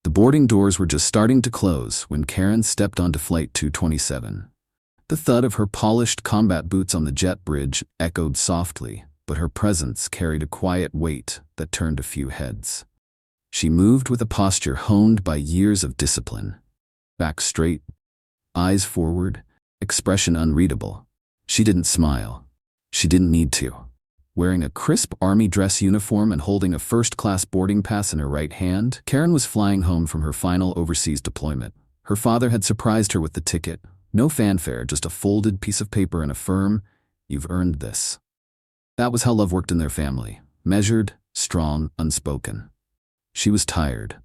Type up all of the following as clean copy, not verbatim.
The boarding doors were just starting to close when Karen stepped onto Flight 227. The thud of her polished combat boots on the jet bridge echoed softly, but her presence carried a quiet weight that turned a few heads. She moved with a posture honed by years of discipline. Back straight, eyes forward, expression unreadable. She didn't smile. She didn't need to. Wearing a crisp army dress uniform and holding a first-class boarding pass in her right hand, Karen was flying home from her final overseas deployment. Her father had surprised her with the ticket. No fanfare, just a folded piece of paper and a firm, "You've earned this." That was how love worked in their family. Measured, strong, unspoken. She was tired.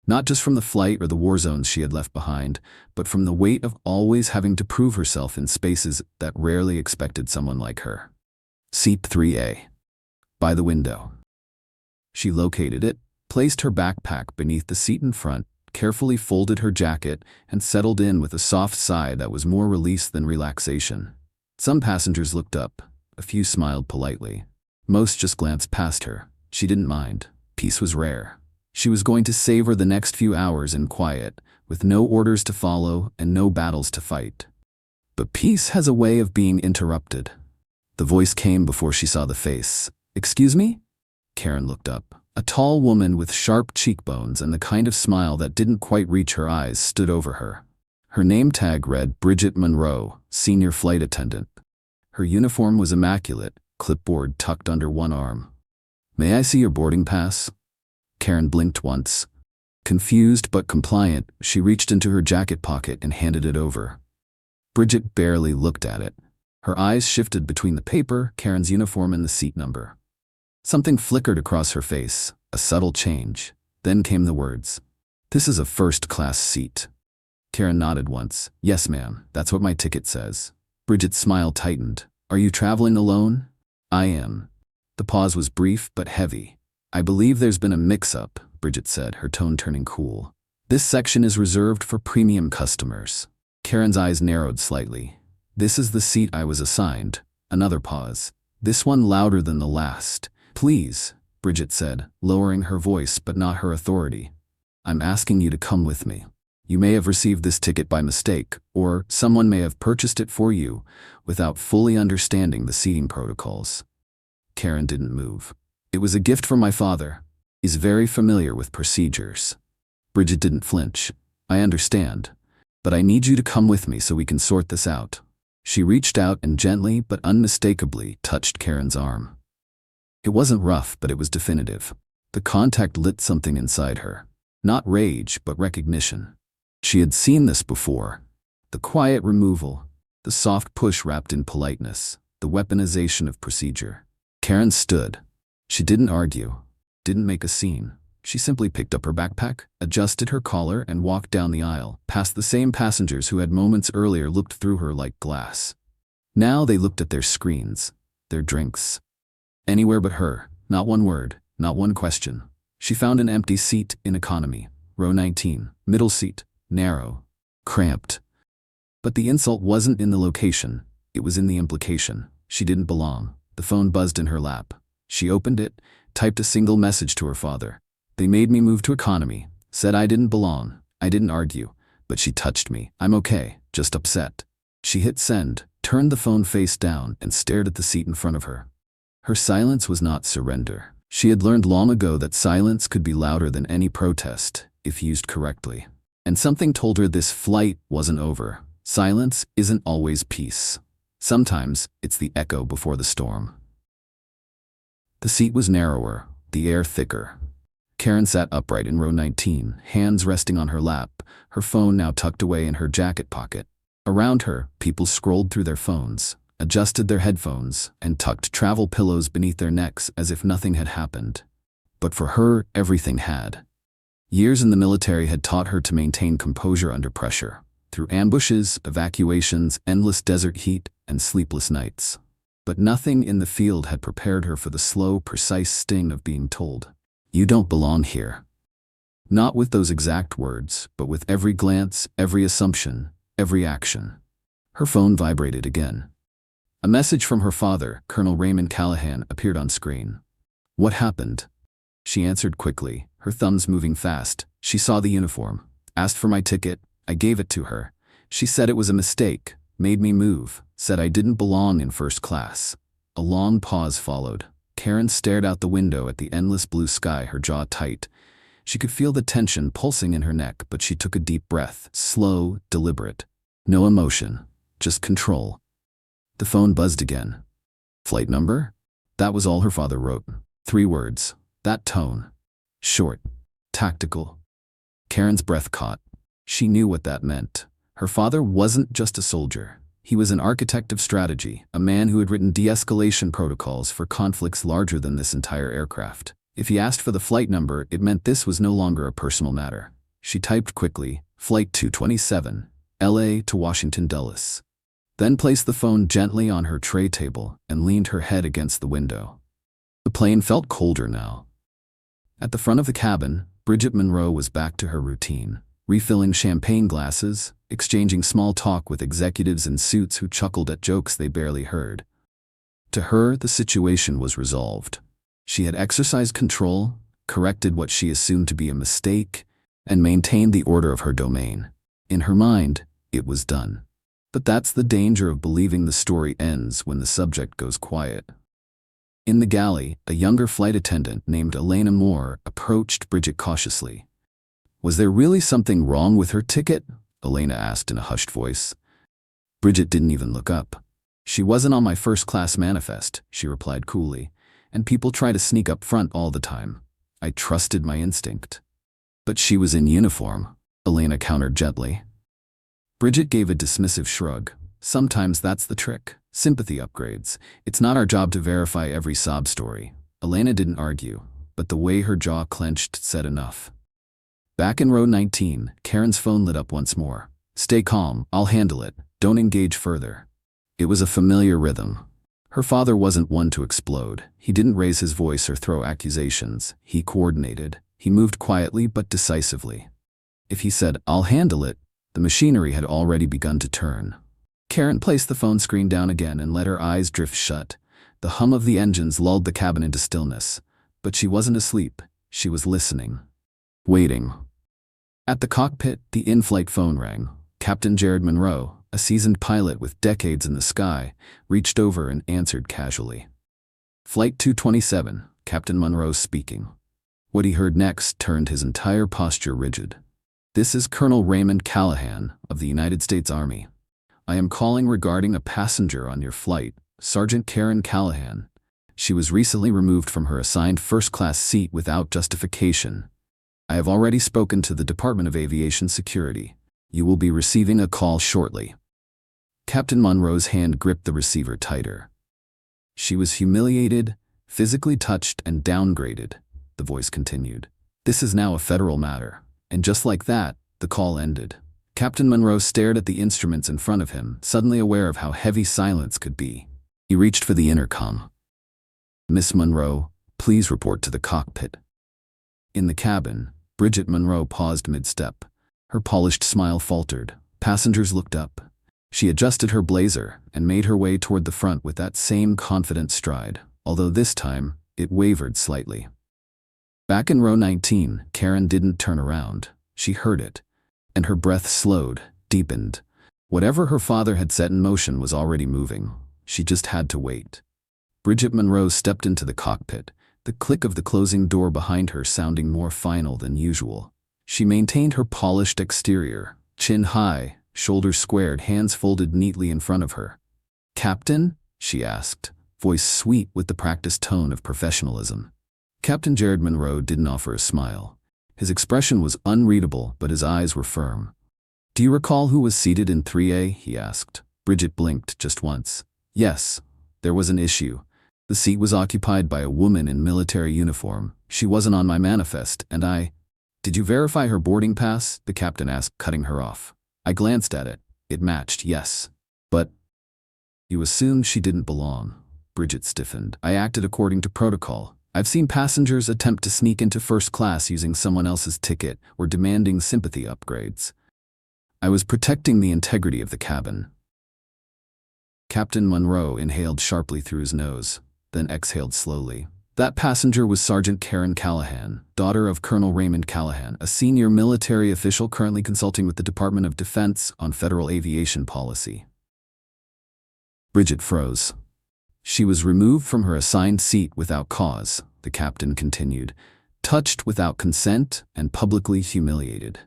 Not just from the flight or the war zones she had left behind, but from the weight of always having to prove herself in spaces that rarely expected someone like her. Seat 3A. By the window. She located it, placed her backpack beneath the seat in front, carefully folded her jacket, and settled in with a soft sigh that was more release than relaxation. Some passengers looked up. A few smiled politely. Most just glanced past her. She didn't mind. Peace was rare. She was going to savor the next few hours in quiet, with no orders to follow and no battles to fight. But peace has a way of being interrupted. The voice came before she saw the face. "Excuse me?" Karen looked up. A tall woman with sharp cheekbones and the kind of smile that didn't quite reach her eyes stood over her. Her name tag read Bridget Monroe, Senior Flight Attendant. Her uniform was immaculate, clipboard tucked under one arm. "May I see your boarding pass?" Karen blinked once. Confused but compliant, she reached into her jacket pocket and handed it over. Bridget barely looked at it. Her eyes shifted between the paper, Karen's uniform, and the seat number. Something flickered across her face, a subtle change. Then came the words, "This is a first-class seat." Karen nodded once. "Yes, ma'am, that's what my ticket says." Bridget's smile tightened. "Are you traveling alone?" "I am." The pause was brief but heavy. "I believe there's been a mix-up," Bridget said, her tone turning cool. "This section is reserved for premium customers." Karen's eyes narrowed slightly. "This is the seat I was assigned." Another pause. "This one louder than the last." "Please," Bridget said, lowering her voice but not her authority. "I'm asking you to come with me. You may have received this ticket by mistake, or someone may have purchased it for you without fully understanding the seating protocols." Karen didn't move. "It was a gift from my father. He's very familiar with procedures." Bridget didn't flinch. "I understand, but I need you to come with me so we can sort this out." She reached out and gently but unmistakably touched Karen's arm. It wasn't rough, but it was definitive. The contact lit something inside her. Not rage, but recognition. She had seen this before. The quiet removal, the soft push wrapped in politeness, the weaponization of procedure. Karen stood. She didn't argue, didn't make a scene. She simply picked up her backpack, adjusted her collar, and walked down the aisle, past the same passengers who had moments earlier looked through her like glass. Now they looked at their screens, their drinks. Anywhere but her. Not one word, not one question. She found an empty seat in economy, row 19, middle seat, narrow, cramped. But the insult wasn't in the location, it was in the implication. She didn't belong. The phone buzzed in her lap. She opened it, typed a single message to her father. "They made me move to economy, said I didn't belong. I didn't argue, but she touched me. I'm okay, just upset." She hit send, turned the phone face down, and stared at the seat in front of her. Her silence was not surrender. She had learned long ago that silence could be louder than any protest, if used correctly. And something told her this flight wasn't over. Silence isn't always peace. Sometimes it's the echo before the storm. The seat was narrower, the air thicker. Karen sat upright in row 19, hands resting on her lap, her phone now tucked away in her jacket pocket. Around her, people scrolled through their phones, adjusted their headphones, and tucked travel pillows beneath their necks as if nothing had happened. But for her, everything had. Years in the military had taught her to maintain composure under pressure, through ambushes, evacuations, endless desert heat, and sleepless nights. But nothing in the field had prepared her for the slow, precise sting of being told, "You don't belong here." Not with those exact words, but with every glance, every assumption, every action. Her phone vibrated again. A message from her father, Colonel Raymond Callahan, appeared on screen. "What happened?" She answered quickly, her thumbs moving fast. She saw the uniform, asked for my ticket. I gave it to her. She said it was a mistake, made me move, said I didn't belong in first class. A long pause followed. Karen stared out the window at the endless blue sky, her jaw tight. She could feel the tension pulsing in her neck, but she took a deep breath, slow, deliberate. No emotion, just control. The phone buzzed again. Flight number? That was all her father wrote. 3 words. That tone. Short. Tactical. Karen's breath caught. She knew what that meant. Her father wasn't just a soldier. He was an architect of strategy, a man who had written de-escalation protocols for conflicts larger than this entire aircraft. If he asked for the flight number, it meant this was no longer a personal matter. She typed quickly, Flight 227, LA to Washington Dulles. Then placed the phone gently on her tray table and leaned her head against the window. The plane felt colder now. At the front of the cabin, Bridget Monroe was back to her routine, refilling champagne glasses, exchanging small talk with executives in suits who chuckled at jokes they barely heard. To her, the situation was resolved. She had exercised control, corrected what she assumed to be a mistake, and maintained the order of her domain. In her mind, it was done. But that's the danger of believing the story ends when the subject goes quiet. In the galley, a younger flight attendant named Elena Moore approached Bridget cautiously. Was there really something wrong with her ticket? Elena asked in a hushed voice. Bridget didn't even look up. She wasn't on my first-class manifest, she replied coolly, and people try to sneak up front all the time. I trusted my instinct. But she was in uniform, Elena countered gently. Bridget gave a dismissive shrug. Sometimes that's the trick. Sympathy upgrades. It's not our job to verify every sob story. Elena didn't argue, but the way her jaw clenched said enough. Back in row 19, Karen's phone lit up once more. Stay calm, I'll handle it. Don't engage further. It was a familiar rhythm. Her father wasn't one to explode. He didn't raise his voice or throw accusations. He coordinated. He moved quietly but decisively. If he said, I'll handle it, the machinery had already begun to turn. Karen placed the phone screen down again and let her eyes drift shut. The hum of the engines lulled the cabin into stillness. But she wasn't asleep. She was listening. Waiting. At the cockpit, the in-flight phone rang. Captain Jared Monroe, a seasoned pilot with decades in the sky, reached over and answered casually. Flight 227, Captain Monroe speaking. What he heard next turned his entire posture rigid. This is Colonel Raymond Callahan of the United States Army. I am calling regarding a passenger on your flight, Sergeant Karen Callahan. She was recently removed from her assigned first-class seat without justification. I have already spoken to the Department of Aviation Security. You will be receiving a call shortly. Captain Monroe's hand gripped the receiver tighter. She was humiliated, physically touched, and downgraded, the voice continued. This is now a federal matter. And just like that, the call ended. Captain Monroe stared at the instruments in front of him, suddenly aware of how heavy silence could be. He reached for the intercom. Miss Monroe, please report to the cockpit. In the cabin, Bridget Monroe paused mid-step. Her polished smile faltered. Passengers looked up. She adjusted her blazer and made her way toward the front with that same confident stride, although this time, it wavered slightly. Back in row 19, Karen didn't turn around. She heard it, and her breath slowed, deepened. Whatever her father had set in motion was already moving. She just had to wait. Bridget Monroe stepped into the cockpit, the click of the closing door behind her sounding more final than usual. She maintained her polished exterior, chin high, shoulders squared, hands folded neatly in front of her. Captain? She asked, voice sweet with the practiced tone of professionalism. Captain Jared Monroe didn't offer a smile. His expression was unreadable, but his eyes were firm. Do you recall who was seated in 3A? He asked. Bridget blinked just once. Yes, there was an issue. The seat was occupied by a woman in military uniform. She wasn't on my manifest, and I... Did you verify her boarding pass? The captain asked, cutting her off. I glanced at it. It matched, yes. But... You assumed she didn't belong. Bridget stiffened. I acted according to protocol. I've seen passengers attempt to sneak into first class using someone else's ticket or demanding sympathy upgrades. I was protecting the integrity of the cabin. Captain Monroe inhaled sharply through his nose, then exhaled slowly. That passenger was Sergeant Karen Callahan, daughter of Colonel Raymond Callahan, a senior military official currently consulting with the Department of Defense on federal aviation policy. Bridget froze. She was removed from her assigned seat without cause, the captain continued, touched without consent and publicly humiliated.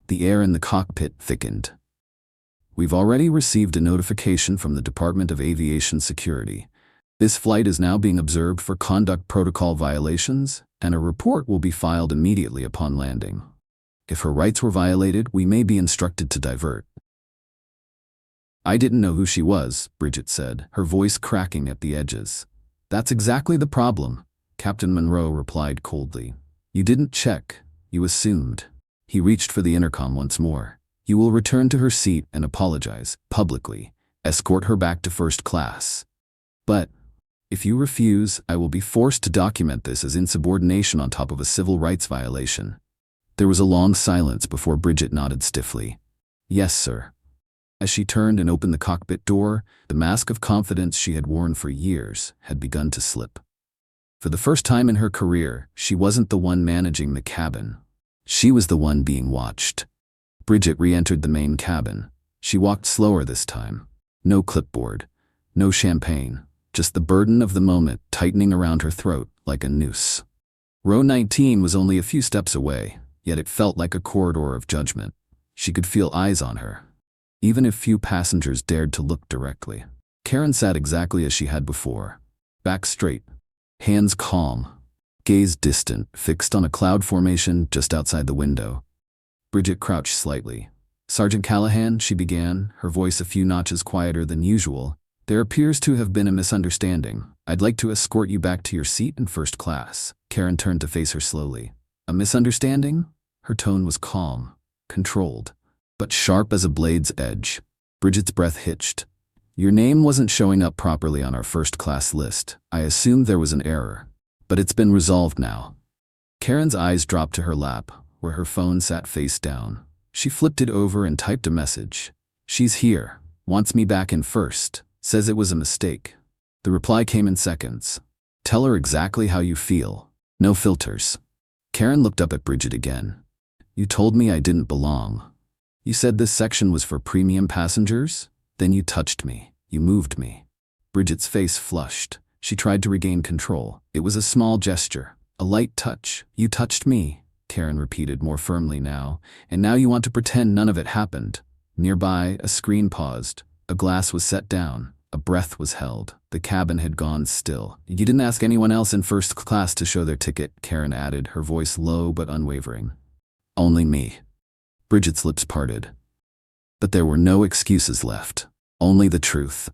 The air in the cockpit thickened. We've already received a notification from the Department of Aviation Security. This flight is now being observed for conduct protocol violations, and a report will be filed immediately upon landing. If her rights were violated, we may be instructed to divert. I didn't know who she was, Bridget said, her voice cracking at the edges. That's exactly the problem, Captain Monroe replied coldly. You didn't check, you assumed. He reached for the intercom once more. You will return to her seat and apologize, publicly. Escort her back to first class. But if you refuse, I will be forced to document this as insubordination on top of a civil rights violation. There was a long silence before Bridget nodded stiffly. Yes, sir. As she turned and opened the cockpit door, the mask of confidence she had worn for years had begun to slip. For the first time in her career, she wasn't the one managing the cabin. She was the one being watched. Bridget re-entered the main cabin. She walked slower this time. No clipboard, no champagne, just the burden of the moment tightening around her throat like a noose. Row 19 was only a few steps away, yet it felt like a corridor of judgment. She could feel eyes on her, even if few passengers dared to look directly. Karen sat exactly as she had before, back straight, hands calm, gaze distant, fixed on a cloud formation just outside the window. Bridget crouched slightly. Sergeant Callahan, she began, her voice a few notches quieter than usual. There appears to have been a misunderstanding. I'd like to escort you back to your seat in first class. Karen turned to face her slowly. A misunderstanding? Her tone was calm, controlled, but sharp as a blade's edge. Bridget's breath hitched. Your name wasn't showing up properly on our first class list. I assumed there was an error, but it's been resolved now. Karen's eyes dropped to her lap, where her phone sat face down. She flipped it over and typed a message. She's here, wants me back in first, says it was a mistake. The reply came in seconds. Tell her exactly how you feel. No filters. Karen looked up at Bridget again. You told me I didn't belong. You said this section was for premium passengers? Then you touched me. You moved me. Bridget's face flushed. She tried to regain control. It was a small gesture, a light touch. You touched me, Karen repeated more firmly now, and now you want to pretend none of it happened. Nearby, a screen paused. A glass was set down. A breath was held. The cabin had gone still. You didn't ask anyone else in first class to show their ticket, Karen added, her voice low but unwavering. Only me. Bridget's lips parted. But there were no excuses left. Only the truth.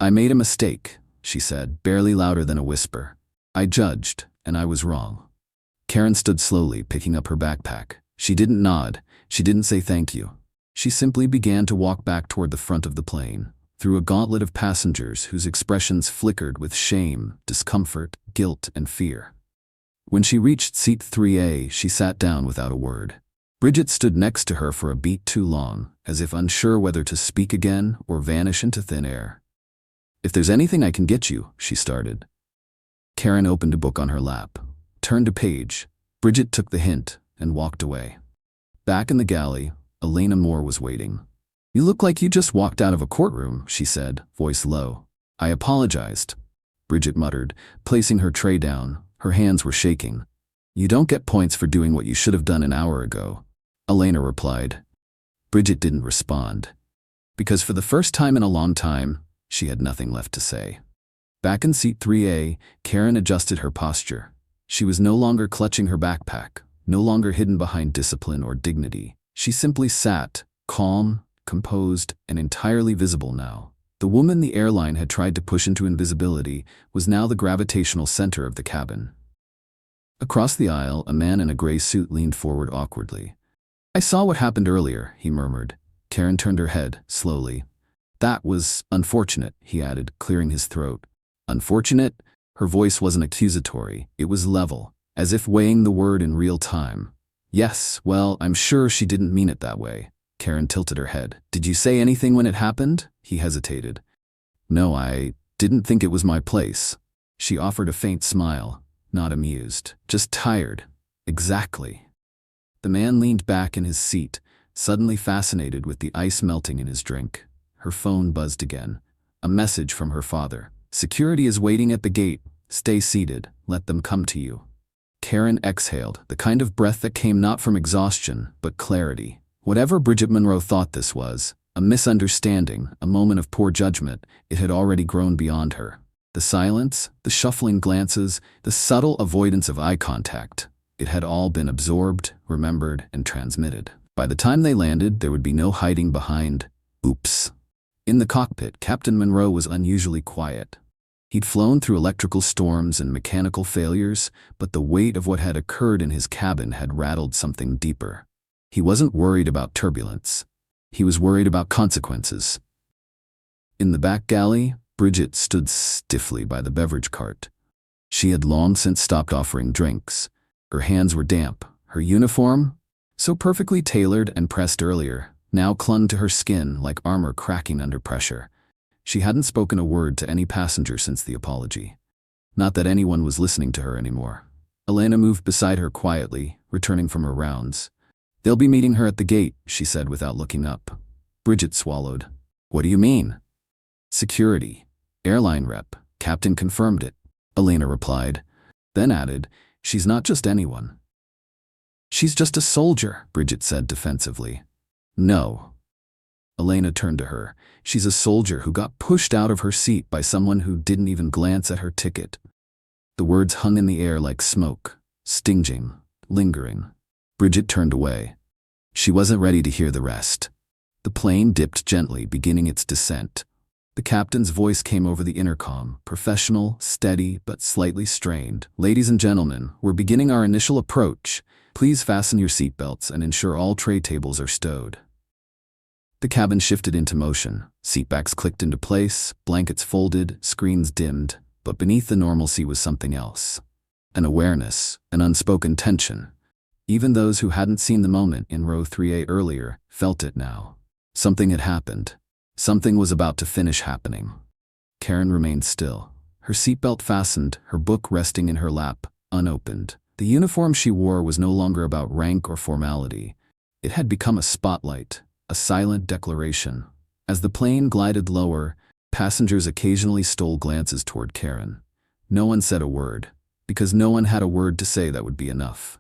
I made a mistake, she said, barely louder than a whisper. I judged, and I was wrong. Karen stood slowly, picking up her backpack. She didn't nod. She didn't say thank you. She simply began to walk back toward the front of the plane, through a gauntlet of passengers whose expressions flickered with shame, discomfort, guilt, and fear. When she reached seat 3A, she sat down without a word. Bridget stood next to her for a beat too long, as if unsure whether to speak again or vanish into thin air. If there's anything I can get you, she started. Karen opened a book on her lap, turned a page. Bridget took the hint and walked away. Back in the galley, Elena Moore was waiting. You look like you just walked out of a courtroom, she said, voice low. I apologized, Bridget muttered, placing her tray down. Her hands were shaking. You don't get points for doing what you should have done an hour ago, Elena replied. Bridget didn't respond, because for the first time in a long time, she had nothing left to say. Back in seat 3A, Karen adjusted her posture. She was no longer clutching her backpack, no longer hidden behind discipline or dignity. She simply sat, calm, composed, and entirely visible now. The woman the airline had tried to push into invisibility was now the gravitational center of the cabin. Across the aisle, a man in a gray suit leaned forward awkwardly. I saw what happened earlier, he murmured. Karen turned her head, slowly. That was unfortunate, he added, clearing his throat. Unfortunate? Her voice wasn't accusatory, it was level, as if weighing the word in real time. Yes, well, I'm sure she didn't mean it that way. Karen tilted her head. Did you say anything when it happened? He hesitated. No, I didn't think it was my place. She offered a faint smile, not amused, just tired. Exactly. The man leaned back in his seat, suddenly fascinated with the ice melting in his drink. Her phone buzzed again. A message from her father. "Security is waiting at the gate. Stay seated. Let them come to you." Karen exhaled, the kind of breath that came not from exhaustion, but clarity. Whatever Bridget Monroe thought this was, a misunderstanding, a moment of poor judgment, it had already grown beyond her. The silence, the shuffling glances, the subtle avoidance of eye contact, it had all been absorbed, remembered, and transmitted. By the time they landed, there would be no hiding behind, "Oops." In the cockpit, Captain Monroe was unusually quiet. He'd flown through electrical storms and mechanical failures, but the weight of what had occurred in his cabin had rattled something deeper. He wasn't worried about turbulence. He was worried about consequences. In the back galley, Bridget stood stiffly by the beverage cart. She had long since stopped offering drinks. Her hands were damp. Her uniform, so perfectly tailored and pressed earlier, now clung to her skin like armor cracking under pressure. She hadn't spoken a word to any passenger since the apology. Not that anyone was listening to her anymore. Elena moved beside her quietly, returning from her rounds. "They'll be meeting her at the gate," she said without looking up. Bridget swallowed. "What do you mean?" "Security. Airline rep. Captain confirmed it," Elena replied, then added, "She's not just anyone." "She's just a soldier," Bridget said defensively. "No." Elena turned to her. "She's a soldier who got pushed out of her seat by someone who didn't even glance at her ticket." The words hung in the air like smoke, stinging, lingering. Bridget turned away. She wasn't ready to hear the rest. The plane dipped gently, beginning its descent. The captain's voice came over the intercom, professional, steady, but slightly strained. "Ladies and gentlemen, we're beginning our initial approach. Please fasten your seatbelts and ensure all tray tables are stowed." The cabin shifted into motion. Seatbacks clicked into place, blankets folded, screens dimmed, but beneath the normalcy was something else. An awareness, an unspoken tension. Even those who hadn't seen the moment in row 3A earlier felt it now. Something had happened. Something was about to finish happening. Karen remained still, her seatbelt fastened, her book resting in her lap, unopened. The uniform she wore was no longer about rank or formality. It had become a spotlight, a silent declaration. As the plane glided lower, passengers occasionally stole glances toward Karen. No one said a word, because no one had a word to say that would be enough.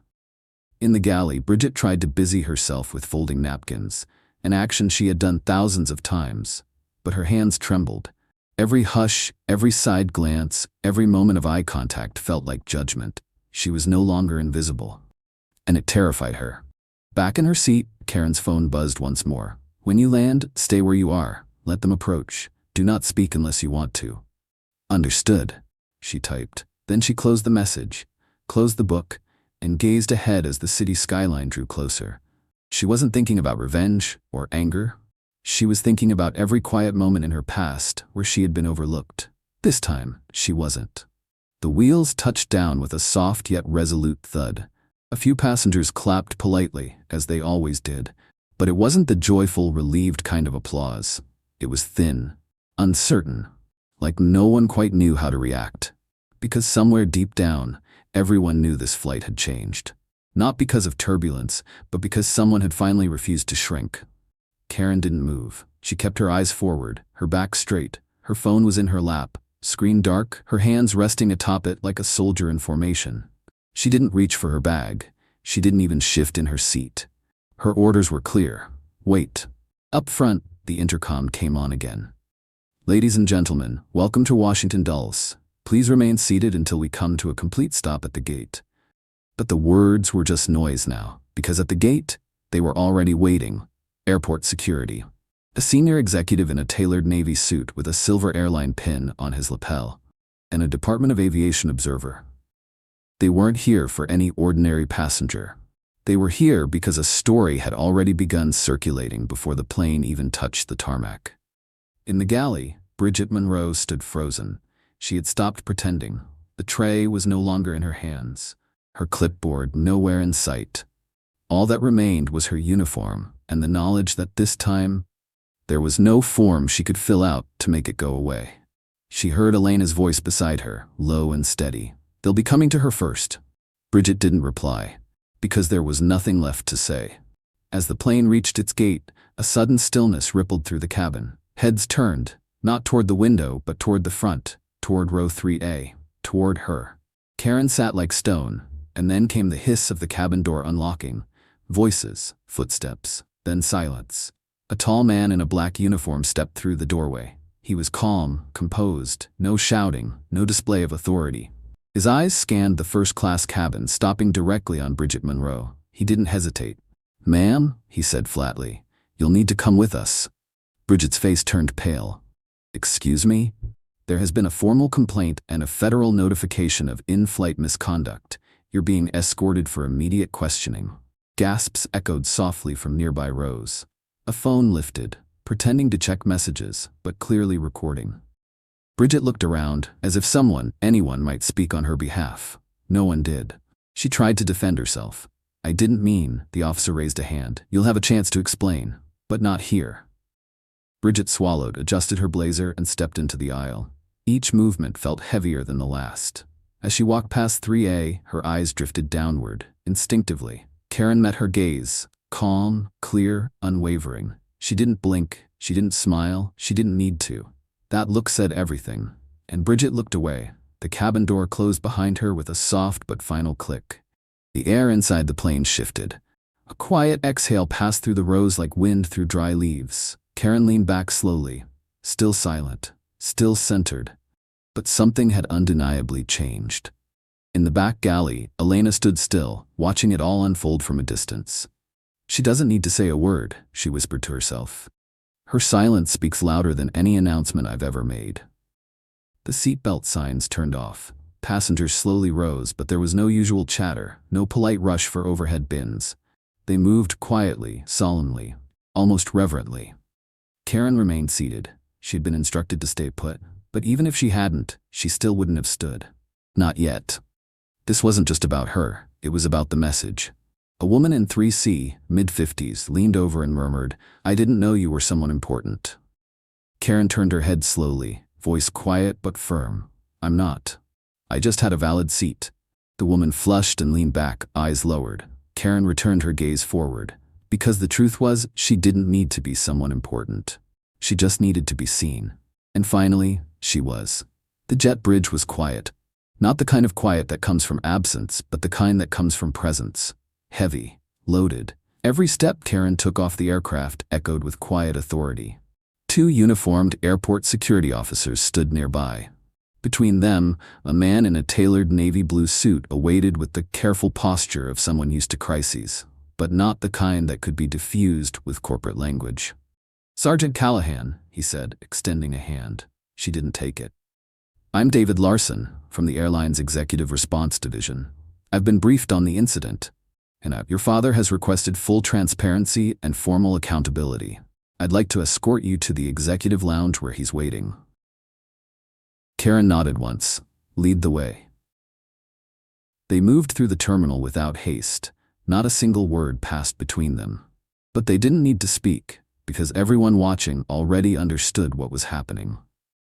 In the galley, Bridget tried to busy herself with folding napkins, an action she had done thousands of times, but her hands trembled. Every hush, every side glance, every moment of eye contact felt like judgment. She was no longer invisible, and it terrified her. Back in her seat, Karen's phone buzzed once more. "When you land, stay where you are. Let them approach. Do not speak unless you want to." "Understood," she typed. Then she closed the message, closed the book, and gazed ahead as the city skyline drew closer. She wasn't thinking about revenge or anger. She was thinking about every quiet moment in her past where she had been overlooked. This time, she wasn't. The wheels touched down with a soft yet resolute thud. A few passengers clapped politely, as they always did, but it wasn't the joyful, relieved kind of applause. It was thin, uncertain, like no one quite knew how to react. Because somewhere deep down, everyone knew this flight had changed. Not because of turbulence, but because someone had finally refused to shrink. Karen didn't move. She kept her eyes forward, her back straight. Her phone was in her lap, screen dark, her hands resting atop it like a soldier in formation. She didn't reach for her bag. She didn't even shift in her seat. Her orders were clear. Wait. Up front, the intercom came on again. "Ladies and gentlemen, welcome to Washington Dulles. Please remain seated until we come to a complete stop at the gate." But the words were just noise now, because at the gate, they were already waiting. Airport security. A senior executive in a tailored Navy suit with a silver airline pin on his lapel, and a Department of Aviation observer. They weren't here for any ordinary passenger. They were here because a story had already begun circulating before the plane even touched the tarmac. In the galley, Bridget Monroe stood frozen. She had stopped pretending. The tray was no longer in her hands. Her clipboard nowhere in sight. All that remained was her uniform and the knowledge that this time, there was no form she could fill out to make it go away. She heard Elena's voice beside her, low and steady. "They'll be coming to her first." Bridget didn't reply, because there was nothing left to say. As the plane reached its gate, a sudden stillness rippled through the cabin. Heads turned, not toward the window, but toward the front, toward row 3A, toward her. Karen sat like stone, and then came the hiss of the cabin door unlocking. Voices, footsteps, then silence. A tall man in a black uniform stepped through the doorway. He was calm, composed, no shouting, no display of authority. His eyes scanned the first-class cabin, stopping directly on Bridget Monroe. He didn't hesitate. "Ma'am," he said flatly, "you'll need to come with us." Bridget's face turned pale. "Excuse me?" "There has been a formal complaint and a federal notification of in-flight misconduct. You're being escorted for immediate questioning." Gasps echoed softly from nearby rows. A phone lifted, pretending to check messages, but clearly recording. Bridget looked around, as if anyone might speak on her behalf. No one did. She tried to defend herself. "I didn't mean," the officer raised a hand. "You'll have a chance to explain, but not here." Bridget swallowed, adjusted her blazer, and stepped into the aisle. Each movement felt heavier than the last. As she walked past 3A, her eyes drifted downward, instinctively. Karen met her gaze, calm, clear, unwavering. She didn't blink, she didn't smile, she didn't need to. That look said everything, and Bridget looked away. The cabin door closed behind her with a soft but final click. The air inside the plane shifted. A quiet exhale passed through the rows like wind through dry leaves. Karen leaned back slowly, still silent, still centered. But something had undeniably changed. In the back galley, Elena stood still, watching it all unfold from a distance. "She doesn't need to say a word," she whispered to herself. "Her silence speaks louder than any announcement I've ever made." The seatbelt signs turned off. Passengers slowly rose, but there was no usual chatter, no polite rush for overhead bins. They moved quietly, solemnly, almost reverently. Karen remained seated. She had been instructed to stay put, but even if she hadn't, she still wouldn't have stood. Not yet. This wasn't just about her, it was about the message. A woman in 3C, mid-50s, leaned over and murmured, "I didn't know you were someone important." Karen turned her head slowly, voice quiet but firm. "I'm not. I just had a valid seat." The woman flushed and leaned back, eyes lowered. Karen returned her gaze forward. Because the truth was, she didn't need to be someone important. She just needed to be seen. And finally, she was. The jet bridge was quiet. Not the kind of quiet that comes from absence, but the kind that comes from presence. Heavy, loaded. Every step Karen took off the aircraft echoed with quiet authority. 2 uniformed airport security officers stood nearby. Between them, a man in a tailored navy blue suit awaited with the careful posture of someone used to crises, but not the kind that could be diffused with corporate language. "Sergeant Callahan," he said, extending a hand. She didn't take it. "I'm David Larson, from the Airline's Executive Response Division. I've been briefed on the incident, and your father has requested full transparency and formal accountability. I'd like to escort you to the executive lounge where he's waiting." Karen nodded once. "Lead the way." They moved through the terminal without haste. Not a single word passed between them. But they didn't need to speak, because everyone watching already understood what was happening.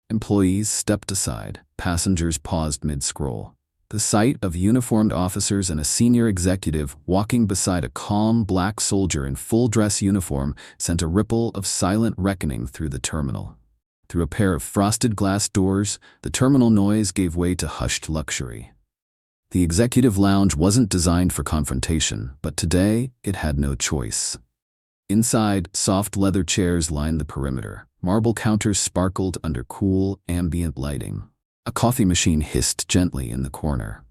Employees stepped aside. Passengers paused mid-scroll. The sight of uniformed officers and a senior executive walking beside a calm black soldier in full-dress uniform sent a ripple of silent reckoning through the terminal. Through a pair of frosted glass doors, the terminal noise gave way to hushed luxury. The executive lounge wasn't designed for confrontation, but today it had no choice. Inside, soft leather chairs lined the perimeter. Marble counters sparkled under cool, ambient lighting. A coffee machine hissed gently in the corner.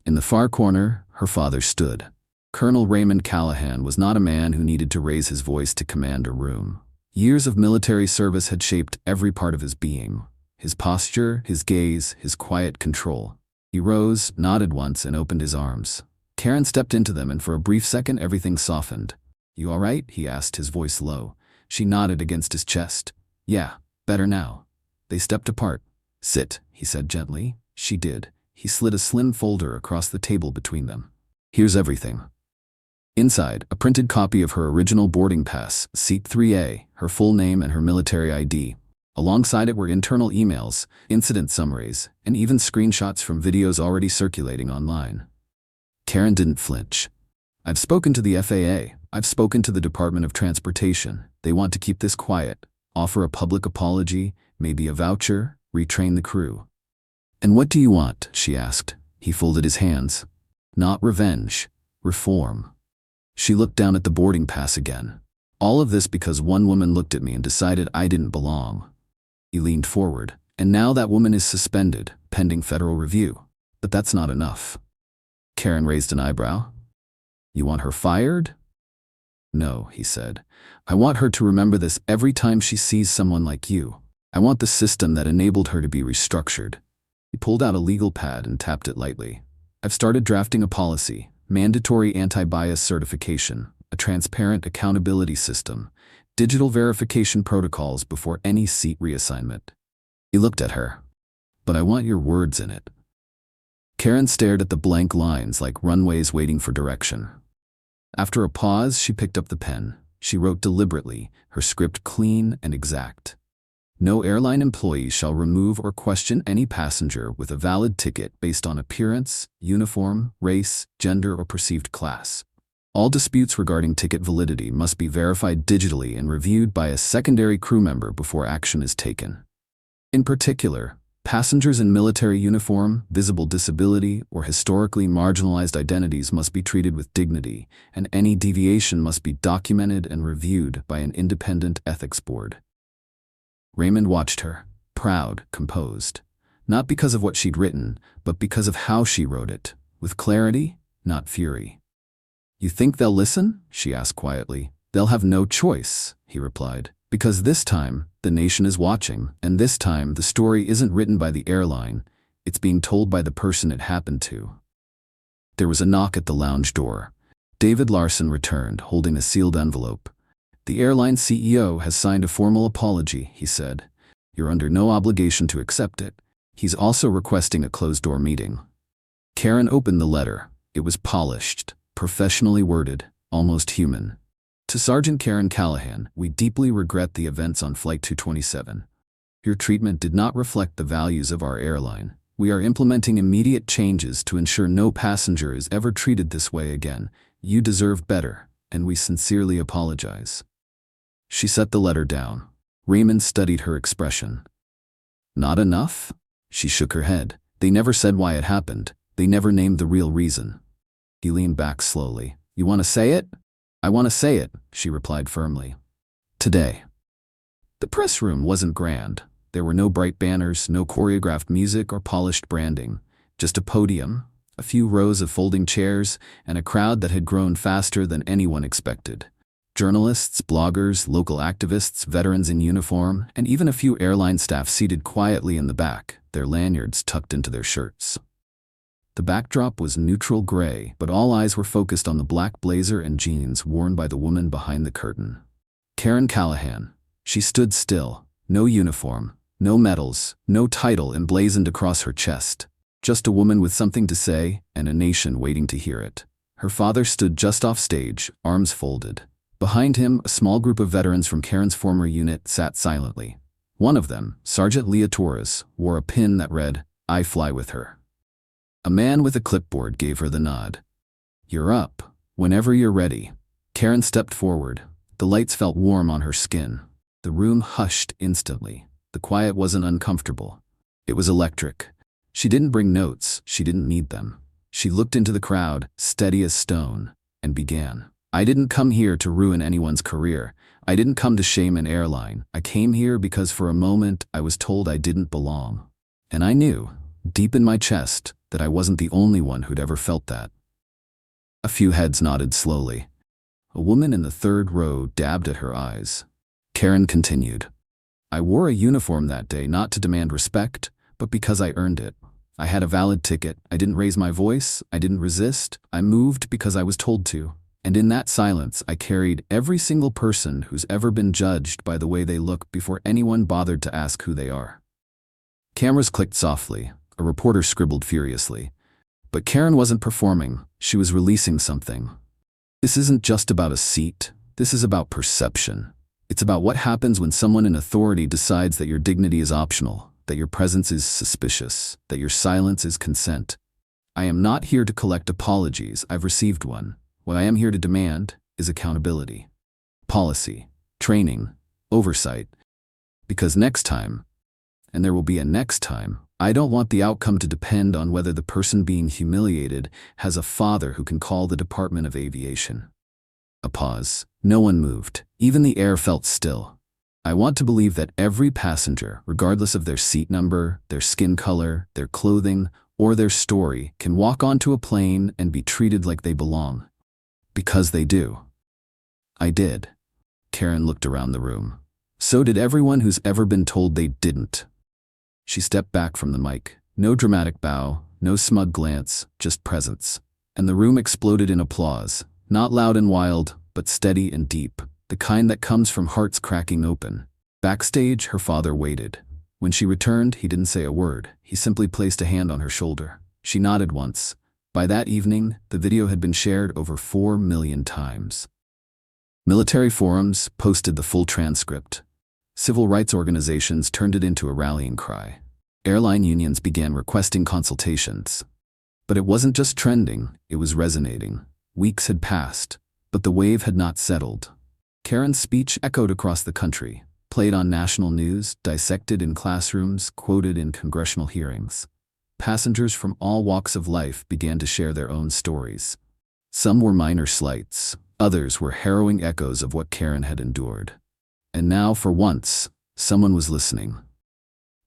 In the far corner, her father stood. Colonel Raymond Callahan was not a man who needed to raise his voice to command a room. Years of military service had shaped every part of his being. His posture, his gaze, his quiet control. He rose, nodded once, and opened his arms. Karen stepped into them, and for a brief second everything softened. "You all right?" he asked, his voice low. She nodded against his chest. "Yeah, better now." They stepped apart. "Sit," he said gently. She did. He slid a slim folder across the table between them. "Here's everything." Inside, a printed copy of her original boarding pass, seat 3A, her full name and her military ID. Alongside it were internal emails, incident summaries, and even screenshots from videos already circulating online. Karen didn't flinch. "I've spoken to the FAA. I've spoken to the Department of Transportation. They want to keep this quiet, offer a public apology, maybe a voucher, retrain the crew." "And what do you want?" she asked. He folded his hands. "Not revenge. Reform." She looked down at the boarding pass again. "All of this because one woman looked at me and decided I didn't belong." He leaned forward. "And now that woman is suspended, pending federal review. But that's not enough." Karen raised an eyebrow. "You want her fired?" "No," he said. "I want her to remember this every time she sees someone like you. I want the system that enabled her to be restructured." He pulled out a legal pad and tapped it lightly. "I've started drafting a policy, mandatory anti-bias certification, a transparent accountability system, digital verification protocols before any seat reassignment." He looked at her. "But I want your words in it." Karen stared at the blank lines like runways waiting for direction. After a pause, she picked up the pen. She wrote deliberately, her script clean and exact. "No airline employee shall remove or question any passenger with a valid ticket based on appearance, uniform, race, gender, or perceived class. All disputes regarding ticket validity must be verified digitally and reviewed by a secondary crew member before action is taken. In particular, passengers in military uniform, visible disability, or historically marginalized identities must be treated with dignity, and any deviation must be documented and reviewed by an independent ethics board." Raymond watched her, proud, composed. Not because of what she'd written, but because of how she wrote it, with clarity, not fury. "You think they'll listen?" she asked quietly. "They'll have no choice," he replied. "Because this time, the nation is watching, and this time the story isn't written by the airline, it's being told by the person it happened to." There was a knock at the lounge door. David Larson returned, holding a sealed envelope. "The airline CEO has signed a formal apology," he said. "You're under no obligation to accept it. He's also requesting a closed-door meeting." Karen opened the letter. It was polished, professionally worded, almost human. "To Sergeant Karen Callahan, we deeply regret the events on Flight 227. Your treatment did not reflect the values of our airline. We are implementing immediate changes to ensure no passenger is ever treated this way again. You deserve better, and we sincerely apologize." She set the letter down. Raymond studied her expression. "Not enough?" She shook her head. "They never said why it happened. They never named the real reason." He leaned back slowly. "You want to say it?" "I want to say it," she replied firmly. "Today." The press room wasn't grand. There were no bright banners, no choreographed music or polished branding. Just a podium, a few rows of folding chairs, and a crowd that had grown faster than anyone expected. Journalists, bloggers, local activists, veterans in uniform, and even a few airline staff seated quietly in the back, their lanyards tucked into their shirts. The backdrop was neutral gray, but all eyes were focused on the black blazer and jeans worn by the woman behind the curtain. Karen Callahan. She stood still, no uniform, no medals, no title emblazoned across her chest. Just a woman with something to say, and a nation waiting to hear it. Her father stood just off stage, arms folded. Behind him, a small group of veterans from Karen's former unit sat silently. One of them, Sergeant Leah Torres, wore a pin that read, "I fly with her." A man with a clipboard gave her the nod. "You're up. Whenever you're ready." Karen stepped forward. The lights felt warm on her skin. The room hushed instantly. The quiet wasn't uncomfortable. It was electric. She didn't bring notes. She didn't need them. She looked into the crowd, steady as stone, and began. "I didn't come here to ruin anyone's career. I didn't come to shame an airline. I came here because for a moment I was told I didn't belong. And I knew, deep in my chest, that I wasn't the only one who'd ever felt that." A few heads nodded slowly. A woman in the third row dabbed at her eyes. Karen continued. "I wore a uniform that day not to demand respect, but because I earned it. I had a valid ticket. I didn't raise my voice. I didn't resist. I moved because I was told to. And in that silence, I carried every single person who's ever been judged by the way they look before anyone bothered to ask who they are." Cameras clicked softly. A reporter scribbled furiously. But Karen wasn't performing. She was releasing something. "This isn't just about a seat. This is about perception. It's about what happens when someone in authority decides that your dignity is optional, that your presence is suspicious, that your silence is consent. I am not here to collect apologies. I've received one. What I am here to demand is accountability, policy, training, oversight. Because next time, and there will be a next time, I don't want the outcome to depend on whether the person being humiliated has a father who can call the Department of Aviation. A pause. No one moved. Even the air felt still. I want to believe that every passenger, regardless of their seat number, their skin color, their clothing, or their story, can walk onto a plane and be treated like they belong. Because they do. I did. Karen looked around the room. So did everyone who's ever been told they didn't. She stepped back from the mic. No dramatic bow, no smug glance, just presence. And the room exploded in applause. Not loud and wild, but steady and deep, the kind that comes from hearts cracking open. Backstage, her father waited. When she returned, he didn't say a word. He simply placed a hand on her shoulder. She nodded once. By that evening, the video had been shared over 4 million times. Military forums posted the full transcript. Civil rights organizations turned it into a rallying cry. Airline unions began requesting consultations. But it wasn't just trending, it was resonating. Weeks had passed, but the wave had not settled. Karen's speech echoed across the country, played on national news, dissected in classrooms, quoted in congressional hearings. Passengers from all walks of life began to share their own stories. Some were minor slights, others were harrowing echoes of what Karen had endured. And now, for once, someone was listening.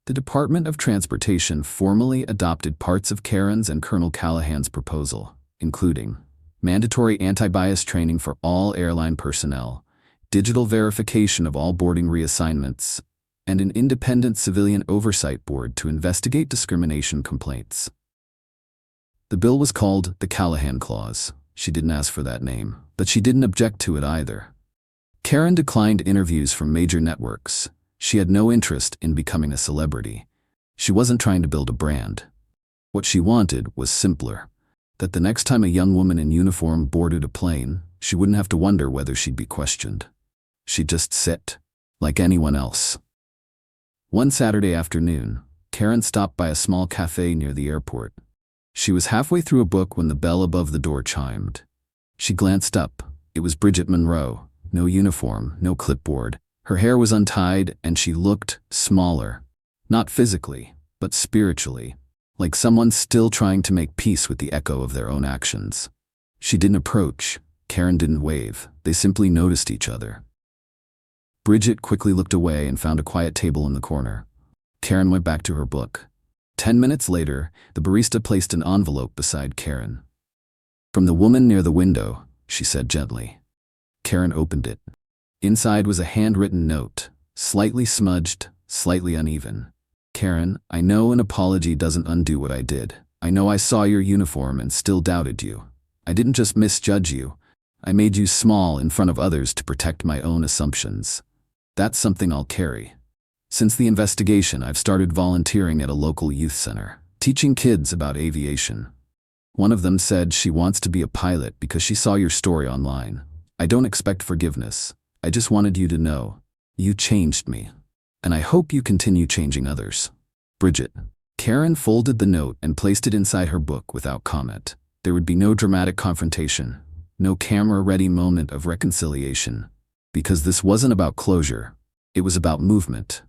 The Department of Transportation formally adopted parts of Karen's and Colonel Callahan's proposal, including mandatory anti-bias training for all airline personnel, digital verification of all boarding reassignments, and an independent civilian oversight board to investigate discrimination complaints. The bill was called the Callahan Clause. She didn't ask for that name, but she didn't object to it either. Karen declined interviews from major networks. She had no interest in becoming a celebrity. She wasn't trying to build a brand. What she wanted was simpler. That the next time a young woman in uniform boarded a plane, she wouldn't have to wonder whether she'd be questioned. She'd just sit, like anyone else. One Saturday afternoon, Karen stopped by a small cafe near the airport. She was halfway through a book when the bell above the door chimed. She glanced up. It was Bridget Monroe. No uniform, no clipboard. Her hair was untied, and she looked smaller. Not physically, but spiritually. Like someone still trying to make peace with the echo of their own actions. She didn't approach. Karen didn't wave. They simply noticed each other. Bridget quickly looked away and found a quiet table in the corner. Karen went back to her book. 10 minutes later, the barista placed an envelope beside Karen. "From the woman near the window," she said gently. Karen opened it. Inside was a handwritten note, slightly smudged, slightly uneven. "Karen, I know an apology doesn't undo what I did. I know I saw your uniform and still doubted you. I didn't just misjudge you. I made you small in front of others to protect my own assumptions. That's something I'll carry. Since the investigation, I've started volunteering at a local youth center, teaching kids about aviation. One of them said she wants to be a pilot because she saw your story online. I don't expect forgiveness. I just wanted you to know. You changed me. And I hope you continue changing others. Bridget." Karen folded the note and placed it inside her book without comment. There would be no dramatic confrontation, no camera-ready moment of reconciliation. Because this wasn't about closure. It was about movement.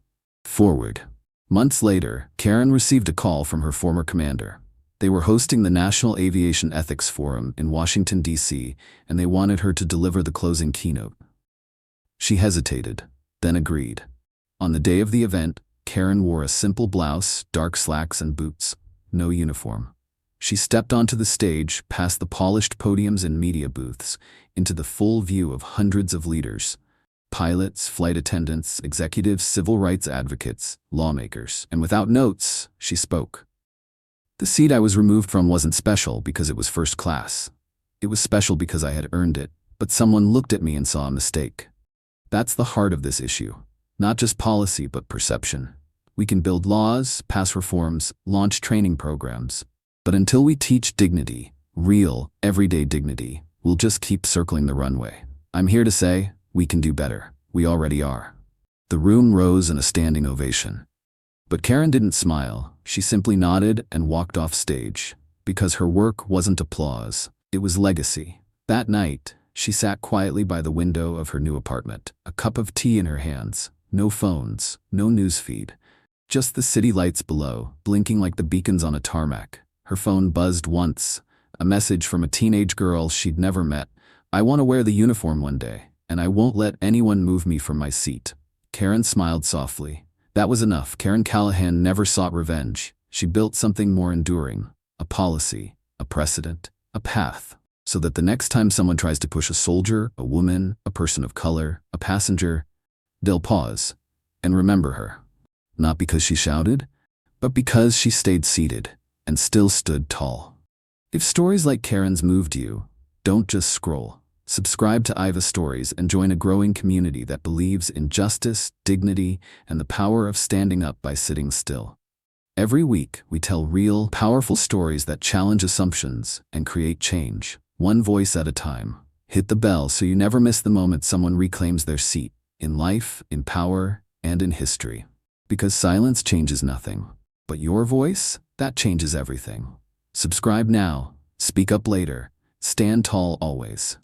Forward. Months later, Karen received a call from her former commander. They were hosting the National Aviation Ethics Forum in Washington, D.C., and they wanted her to deliver the closing keynote. She hesitated, then agreed. On the day of the event, Karen wore a simple blouse, dark slacks, and boots. No uniform. She stepped onto the stage, past the polished podiums and media booths, into the full view of hundreds of leaders. Pilots, flight attendants, executives, civil rights advocates, lawmakers. And without notes, she spoke. "The seat I was removed from wasn't special because it was first class. It was special because I had earned it, but someone looked at me and saw a mistake. That's the heart of this issue. Not just policy, but perception. We can build laws, pass reforms, launch training programs. But until we teach dignity, real, everyday dignity, we'll just keep circling the runway. I'm here to say, we can do better. We already are." The room rose in a standing ovation. But Karen didn't smile. She simply nodded and walked off stage. Because her work wasn't applause, it was legacy. That night, she sat quietly by the window of her new apartment, a cup of tea in her hands. No phones, no newsfeed. Just the city lights below, blinking like the beacons on a tarmac. Her phone buzzed once. A message from a teenage girl she'd never met. "I want to wear the uniform one day, and I won't let anyone move me from my seat." Karen smiled softly. That was enough. Karen Callahan never sought revenge. She built something more enduring. A policy, a precedent, a path. So that the next time someone tries to push a soldier, a woman, a person of color, a passenger, they'll pause and remember her. Not because she shouted, but because she stayed seated and still stood tall. If stories like Karen's moved you, don't just scroll. Subscribe to Aiva Stories and join a growing community that believes in justice, dignity, and the power of standing up by sitting still. Every week, we tell real, powerful stories that challenge assumptions and create change, one voice at a time. Hit the bell so you never miss the moment someone reclaims their seat, in life, in power, and in history. Because silence changes nothing, but your voice, that changes everything. Subscribe now, speak up later, stand tall always.